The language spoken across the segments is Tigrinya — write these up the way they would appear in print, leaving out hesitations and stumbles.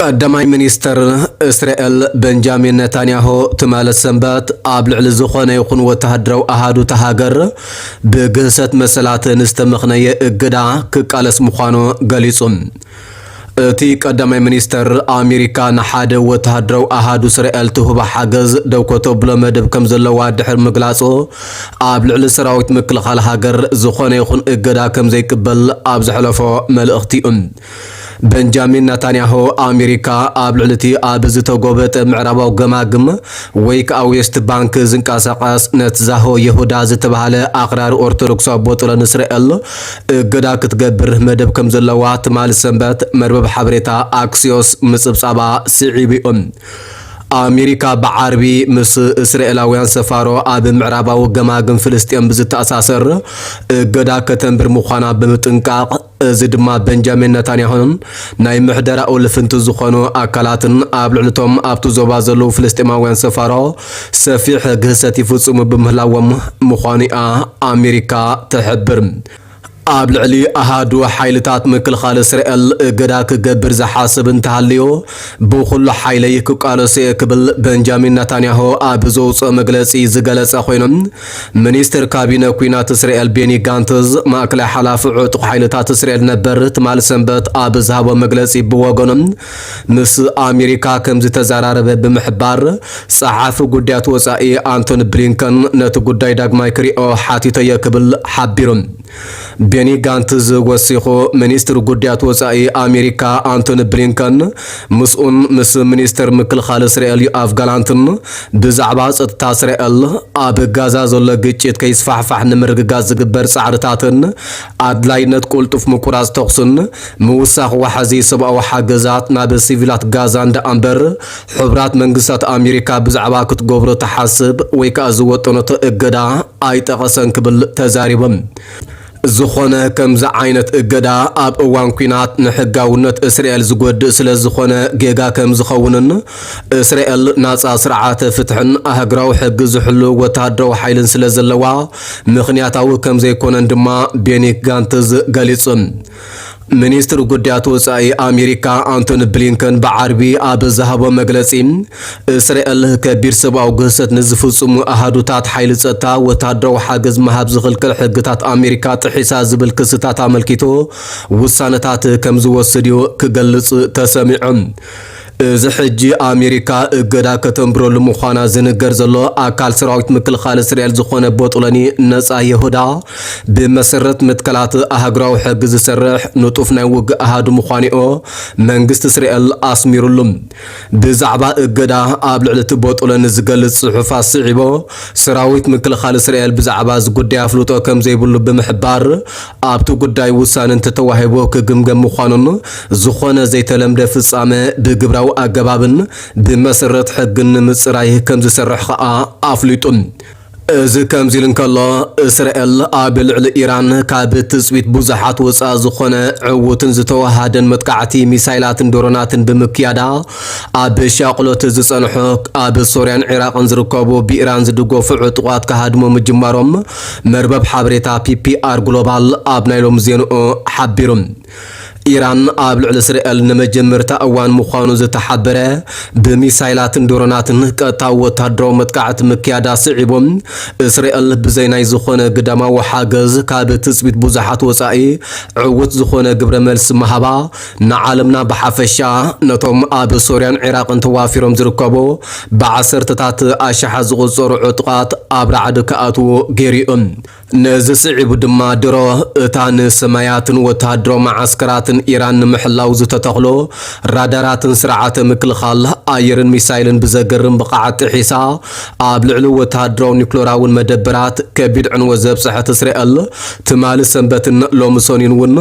ቀዳማይ ሚኒስተር እስራኤል ቤንጃሚን ኔታንያሁ ትማለ ሰንበት ኣብ ልዕሊ ዝኾነ ይኹን ወተሃደራዊ ኣሃዱ ተሃገር ብግህሰት መሰላት ንዝተመኽነየ እገዳ ክቃለስ ምዃኑ ገሊጹ። እቲ ቀዳማይ ሚኒስተር ኣሜሪካ ንሓደ ወተሃደራዊ ኣሃዱ እስራኤል ትህባ ሓገዝ ደውከቶ ብሎ መደብ ከም ዘለዋ ድሕር ምግላጹ ኣብ ልዕሊ ሰራዊት ምክልኻል ሃገር ዝኾነ ይኹን እገዳ ከም ዘይቅበል ኣብ ዘሕለፎ መልእኽቲ እዩ። ቤንጃሚን ኔታንያሁ ኣሜሪካ ኣብ ልዕሊቲ ኣብ ዝተጎበጠ ምዕራባዊ ገማግም ወይ ከዓ ዌስት ባንክ ዝንቀሳቐስ ነትዛሆ ይሁዳ ዝተባሃለ ኣኽራሪ ኦርቶዶክሳዊ ቦጥለን እስራኤል እገዳ ክትገብር መደብ ከም ዘለዋ ትማል ሰንበት መርበብ ሓበሬታ ኣክሲዮስ ምጽብጻባ ስዒቡ እዩ። ኣሜሪካ ብዓርቢ ምስ እስራኤላውያን ሰፋሮ ኣብ ምዕራባዊ ገማግም ፍልስጤም ብዝተኣሳሰር እገዳ ከተንብር ምዃና ብምጥንቃቕ እዚ ድማ ቤንጃሚን ኔታንያሁን ናይ ምሕደራኡ ልፍንቲ ዝኾኑ ኣካላትን ኣብ ልዕሊቶም ኣብቲ ዞባ ዘለዉ ፍልስጤማውያን ሰፋሮ ሰፊሕ ግህሰት ይፍጽሙ ብምህላዎም ምዃኑ ኣሜሪካ ትሕብር። ኣብ ልዕሊ ኣሃዱ ሓይልታት ምክልኻል እስራኤል እገዳ ክገብር ዝሓስብ እንተሃልዩ ብኩሉ ሓይለይ ክቃለሱ ክብል ቤንጃሚን ኔታንያሁ ኣብ ዘውፅኦ መግለጺ ዝገለጸ ኮይኑ ሚኒስትር ካቢነ ኩናት እስራኤል ቤኒ ጋንትዝ ማእከላይ ሓላፊ ዕጡቕ ሓይልታት እስራኤል ነበር ትማል ሰንበት ኣብ ዝሃቦ መግለጺ ብወገኑ ምስ ኣሜሪካ ከም ዝተዘራረበ ብምሕባር ጸሓፊ ጉዳያት ወጻኢ አንቶኒ ብሊንከን ነቲ ጉዳይ ዳግማይ ክሪኦ ሓቲተየ ክብል ሓቢሩ። ቤኒ ጋንትዝ ወሲኹ ሚኒስትር ጉዳያት ወጻኢ ኣሜሪካ አንቶኒ ብሊንከን ምስኡን ምስ ሚኒስትር ምክልኻል እስራኤል ዮአፍ ጋላንትን ብዛዕባ ጸጥታ እስራኤል ኣብ ጋዛ ዘሎ ግጭት ከይስፋሕፋሕ ንምርግጋዝ ዝግበር ጻዕርታትን ኣድላይነት ቁልጡፍ ምቁራጽ ተኹስን ምውሳኽ ዋሕዚ ሰብኣዊ ሓገዛት ናብ ሲቪላት ጋዛ እንዳኣምበር ሕብራት መንግስታት ኣሜሪካ ብዛዕባ ክትገብሮ ተሓስብ ወይ ከዓ ዝወጠነቶ እገዳ ኣይጠቐሰን ክብል ተዛሪቦም። ዝኾነ ከምዚ ዓይነት እገዳ ኣብ እዋን ኩናት ንሕጋውነት እስራኤል ዝጎድእ ስለ ዝኾነ ጌጋ ከም ዝኸውንን እስራኤል ናፃ ስርዓተ ፍትሕን ኣህግራዊ ሕጊ ዝሕሉ ወተሃደራዊ ሓይልን ስለ ዘለዋ ምኽንያታዊ ከም ዘይኮነን ድማ ቤኒ ጋንትዝ ገሊጹ። ሚኒስትር ጉዳያት ወጻኢ ኣሜሪካ አንቶኒ ብሊንከን ብዓርቢ ኣብ ዝሃቦ መግለጺ እስራኤል ከቢድ ሰብኣዊ ግህሰት ንዝፍጽሙ ኣሃዱታት ሓይሊ ጸጥታ ወተሃደራዊ ሓገዝ መሃብ ዝኽልክል ሕግታት ኣሜሪካ ጥሒሳ ዝብል ክስታት ኣመልኪቱ ውሳነታት ከም ዝወስድ እዩ ክገልጽ ተሰሚዑ። እዚ ሕጂ ኣሜሪካ እገዳ ከተንብረሉ ምዃና ዝንገር ዘሎ ኣካል ሰራዊት ምክልኻል እስራኤል ዝኾነ ቦጥለኒ ነፃ ይሁዳ ብመሰረት ምትከላት ኣህግራዊ ሕጊ ዝሰርሕ ንጡፍ ናይ ውግእ ኣሃዱ ምዃኒኡ መንግስቲ እስራኤል ኣስሚሩሉ። ብዛዕባ እገዳ ኣብ ልዕሊቲ ቦጥለኒ ዝገልጽ ጽሑፋት ስዒቦ ሰራዊት ምክልኻል እስራኤል ብዛዕባ እዚ ጉዳይ ኣፍልጦ ከም ዘይብሉ ብምሕባር ኣብቲ ጉዳይ ውሳነ እንተተዋሂቦ ክግምገም ምዃኑን ዝኾነ ዘይተለምደ ፍጻመ ብግብራዊ ኣገባብን ብመሰረት ሕግን ምጽራይ ከም ዝሰርሕ ከዓ ኣፍሊጡ። እዚ ከምዚ ኢሉ እንከሎ እስራኤል ኣብ ልዕሊ ኢራን ካብ ትጽቢት ብዙሓት ወፃኢ ዝኾነ ዕዉትን ዝተዋሃደን መጥቃዕቲ ሚሳይላትን ድሮናትን ብምክያዳ ኣብ ሻቅሎት ዝጸንሑ ኣብ ሶርያን ኢራቅን ዝርከቡ ብኢራን ዝድገፉ ዕጡቓት ካሃድሞ ምጅማሮም መርበብ ሓበሬታ ፒፒአር ግሎባል ኣብ ናይሎም ዜንኡ ሓቢሩ። ኢራን ኣብ ልዕሊ እስራኤል ንመጀመርታ እዋን ምዃኑ ዝተሓበረ ብሚሳይላትን ድሮናትን ቀጥታዊ ወተሃደራዊ መጥቃዕቲ ምክያዳ ስዒቦም እስራኤል ብዘይ ናይ ዝኾነ ግዳማዊ ሓገዝ ካብ ትጽቢት ብዙሓት ወፃኢ ዕውት ዝኾነ ግብረ መልሲ መሃባ ንዓለምና ብሓፈሻ ነቶም ኣብ ሶርያን ኢራቅን ተዋፊሮም ዝርከቡ ብዓሰርተታት ኣሽሓት ዝቑጸሩ ዕጡቓት ኣብ ራዕዲ ከኣትዉ ገይሮም። ነዚ ስዒቡ ድማ ድሮ እታ ንሰማያትን ወተሃደራዊ ማዓስከራትን ኢራን ንምሕላው ዝተተኽሎ ራዳራትን ስርዓተ ምክልኻል ኣየርን ሚሳይልን ብዘገርም ብቕዓት ሒሳ ኣብ ልዕሊ ወተሃደራዊ ኒውክሌራውን መደበራት ከቢድ ዕንወ ዘብፅሐት እስራኤል ትማሊ ሰንበትን ሎሚ ሰኒን እውን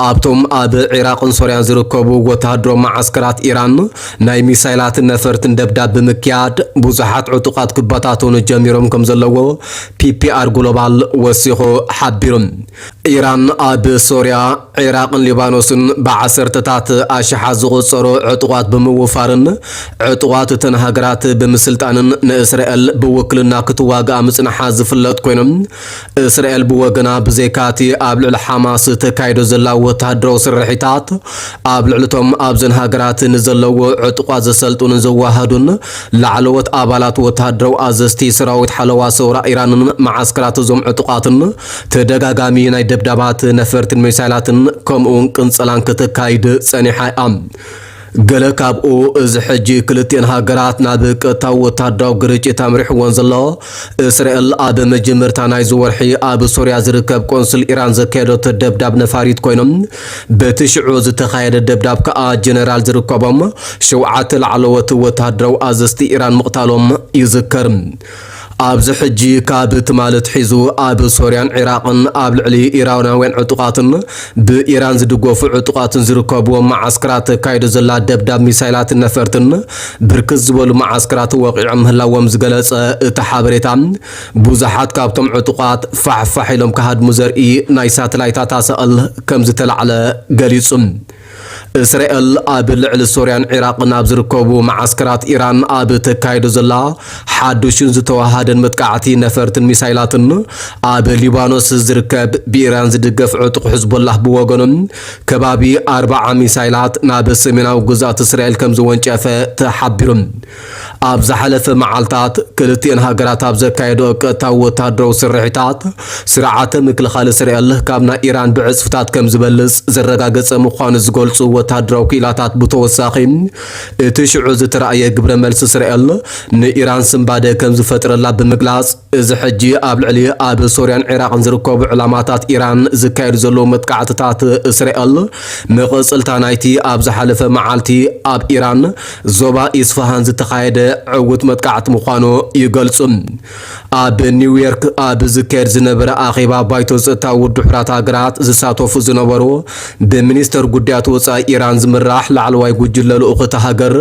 ኣብቶም ኣብ ኢራቅን ሶርያን ዝርከቡ ወተሃደራዊ ማዓስከራት ኢራን ናይ ሚሳይላትን ነፈርትን ደብዳብ ብምክያድ ብዙሓት ዕጡቓት ክበታተኑ ጀሚሮም ከም ዘለዎ ፒፒአር ግሎባል ተወሲኹ ሓቢሩ ኢራን ኣብ ሶርያ ኢራቅን ሊባኖስን ብዓሰርተታት ኣሽሓት ዝቑፀሩ ዕጡቋት ብምውፋርን ዕጡቋት እተን ሃገራት ብምስልጣንን ንእስራኤል ብውክልና ክትዋግኣ ምጽናሓ ዝፍለጥ ኮይኖም እስራኤል ብወገና ብዘይካቲ ኣብ ልዕሊ ሓማስ ተካይዶ ዘላ ወተሃደራዊ ስርሒታት ኣብ ልዕልቶም ኣብዘን ሃገራት ንዘለዎ ዕጡቋት ዘሰልጡንን ዘዋሃዱን ላዕለዎት ኣባላት ወተሃደራዊ ኣዘዝቲ ሰራዊት ሓለዋ ሰውራ ኢራንን ማዓስከራት እዞም ዕጡቋትን ተደጋጋሚ ናይ ደብዳባት ነፈርትን ሚሳይላትን ከምኡን ቅንጽላን ከተካይድ ጸኒሓ እያ ገለ ካብኡ እዚ ሕጂ ክልቲአን ሃገራት ናብ ቀጥታዊ ወተሃደራዊ ግርጭት ኣምሪሕዎን ዘሎ እስራኤል ኣብ መጀመርታ ናይ ዝወርሒ ኣብ ሶርያ ዝርከብ ቆንስል ኢራን ዘካየደቶ ደብዳብ ነፋሪት ኮይኖም በቲ ሽዑ ዝተኻየደ ደብዳብ ከዓ ጀነራል ዝርከቦም 7 ላዕለዎት ወተሃደራዊ ኣዘዝቲ ኢራን ምቕታሎም ይዝከር ኣብዚ ሕጂ ካብ ትማለት ሒዙ ኣብ ሶርያን ኢራቅን ኣብ ልዕሊ ኢራናውያን ዕጡቃትን ብኢራን ዝድገፉ ዕጡቃትን ዝርከብዎም ማዓስከራት ካይዶ ዘላ ደብዳብ ሚሳይላትን ነፈርትን ብርክት ዝበሉ ማዓስከራት ወቂዖም ምህላዎም ዝገለጸ እቲ ሓበሬታ ብዙሓት ካብቶም ዕጡቃት ፋሕፋሕ ኢሎም ካሃድሙ ዘርኢ ናይ ሳተላይታት ኣሰቕል ከም ዝተላዕለ ገሊጹ እስራኤል ኣብ ልዕሊ ሶርያን ኢራቅን ኣብ ዝርከቡ ማዓስከራት ኢራን ኣብ ተካይዶ ዘላ ሓዱሽን ዝተዋሃደን መጥቃዕቲ ነፈርትን ሚሳይላትን ኣብ ሊባኖስ ዝርከብ ብኢራን ዝድገፍ ዕጡቕ ሕዝቦላህ ብወገኖም ከባቢ 40 ሚሳይላት ናብ ሰሜናዊ ግዛት እስራኤል ከም ዝወንጨፈ ተሓቢሩ ኣብ ዝሓለፈ መዓልታት ክልቲአን ሃገራት ኣብ ዘካየዶ ቀጥታዊ ወተሃደራዊ ስርሒታት ስርዓተ ምክልኻል እስራኤል ካብ ናይ ኢራን ብዕፅፍታት ከም ዝበልጽ ዘረጋገጸ ምዃኑ ዝገልጹ ወተሃደራዊ ክኢላታት ብተወሳኺ እቲ ሽዑ ዝተረኣየ ግብረ መልሲ እስራኤል ንኢራን ስምባደ ከም ዝፈጥረላ ብምግላጽ እዚ ሕጂ ኣብ ልዕሊ ኣብ ሶርያን ኢራቅን ዝርከቡ ዕላማታት ኢራን ዝካየዱ ዘለዉ መጥቃዕትታት እስራኤል መቐጽልታ ናይቲ ኣብ ዝሓለፈ መዓልቲ ኣብ ኢራን ዞባ ኢስፋሃን ዝተኻየደ ዕውት መጥቃዕቲ ምዃኑ ይገልጹ ኣብ ኒውዮርክ ኣብ ዝካየድ ዝነበረ ኣኼባ ባይቶ ጸጥታዊ ውድብ ሃገራት ዝሳተፉ ዝነበሩ ብሚኒስተር ጉዳያት ወጻኢ ኢራን ዝምራሕ ላዕለዋይ ጉጅለ ልኡኽ ሃገር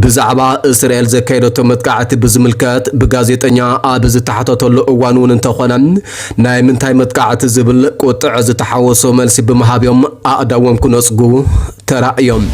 ብዛዕባ እስራኤል ዘካየደቶ መጥቃዕቲ ብዝምልከት ብጋዜጠኛ ኣብ ዝተሓተተሉ እዋን እውን እንተኾነ ናይ ምንታይ መጥቃዕቲ ዝብል ቁጥዕ ዝተሓወሶ መልሲ ብምሃብዮም ኣእዳዎም ክነጽጉ ተራእዮም